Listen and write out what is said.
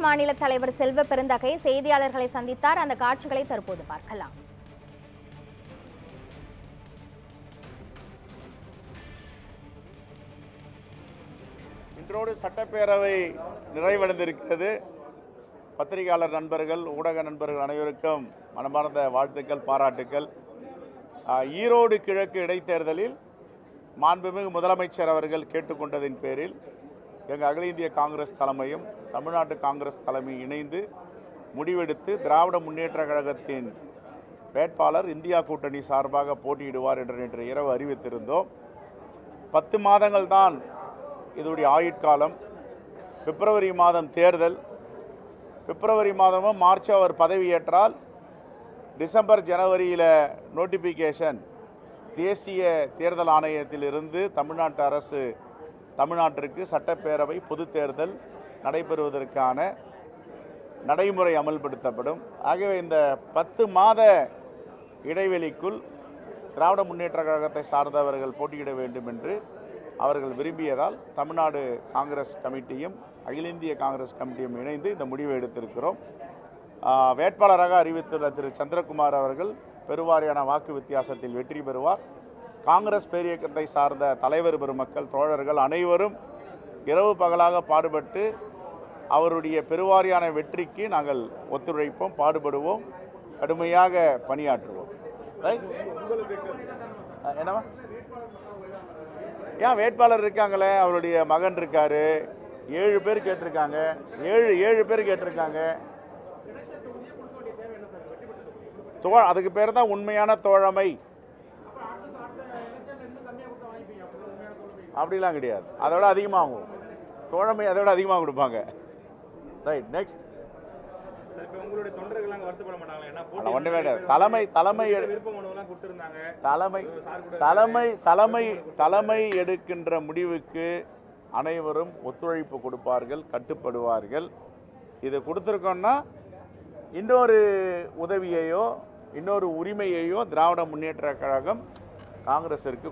காங்கிரஸ் மாநில தலைவர் செல்வ பெருந்தகை செய்தியாளர்களை சந்தித்தார். அந்த காட்சிகளை தற்போது பார்க்கலாம். இன்றோடு சட்டப்பேரவை நிறைவடைந்திருக்கிறது. பத்திரிகையாளர் நண்பர்கள், ஊடக நண்பர்கள் அனைவருக்கும் மனமார்ந்த வாழ்த்துக்கள், பாராட்டுக்கள். ஈரோடு கிழக்கு இடைத்தேர்தலில் மாண்புமிகு முதலமைச்சர் அவர்கள் கேட்டுக்கொண்டதின் பேரில் எங்கள் அகில இந்திய காங்கிரஸ் தலைமையும் தமிழ்நாட்டு காங்கிரஸ் தலைமையும் இணைந்து முடிவெடுத்து திராவிட முன்னேற்ற கழகத்தின் வேட்பாளர் இந்தியா கூட்டணி சார்பாக போட்டியிடுவார் என்று நேற்று இரவு அறிவித்திருந்தோம். 10 மாதங்கள் தான் இதனுடைய ஆயுட்காலம். பிப்ரவரி மாதம் தேர்தல். பிப்ரவரி மாதமும் மார்ச் அவர் பதவியேற்றால் டிசம்பர் ஜனவரியில் நோட்டிஃபிகேஷன் தேசிய தேர்தல் ஆணையத்திலிருந்து தமிழ்நாட்டு அரசு தமிழ்நாட்டிற்கு சட்டப்பேரவை பொது தேர்தல் நடைபெறுவதற்கான நடைமுறை அமல்படுத்தப்படும். ஆகவே இந்த 10 மாத இடைவெளிக்குள் திராவிட முன்னேற்ற கழகத்தை சார்ந்தவர்கள் போட்டியிட வேண்டும் என்று அவர்கள் விரும்பியதால் தமிழ்நாடு காங்கிரஸ் கமிட்டியும் அகில இந்திய காங்கிரஸ் கமிட்டியும் இணைந்து இந்த முடிவை எடுத்திருக்கிறோம். வேட்பாளராக அறிவித்துள்ள திரு சந்திரகுமார் அவர்கள் பெருவாரியான வாக்கு வித்தியாசத்தில் வெற்றி பெறுவார். காங்கிரஸ் பேரியக்கத்தை சார்ந்த தலைவர் பெருமக்கள், தோழர்கள் அனைவரும் இரவு பகலாக பாடுபட்டு அவருடைய பெருவாரியான வெற்றிக்கு நாங்கள் ஒத்துழைப்போம், பாடுபடுவோம், கடுமையாக பணியாற்றுவோம். என்னவா ஏன் வேட்பாளர் இருக்காங்களே, அவருடைய மகன் இருக்காரு, 7 பேர் கேட்டிருக்காங்க, 7 பேர் கேட்டிருக்காங்க. அதுக்கு பேர் தான் உண்மையான தோழமை. அப்படிலாம் கிடையாது, அதோட அதிகமாகும் தோழமை, அதோட அதிகமாக கொடுப்பாங்க. Right, next. ஒன்றும் வேண்டாம். தலைமை எடுக்கின்ற முடிவுக்கு அனைவரும் ஒத்துழைப்பு கொடுப்பார்கள், கட்டுப்படுவார்கள். இது கொடுத்துருக்கோம்னா இன்னொரு உதவியையோ இன்னொரு உரிமையையோ திராவிட முன்னேற்ற கழகம் காங்கிரஸிற்கு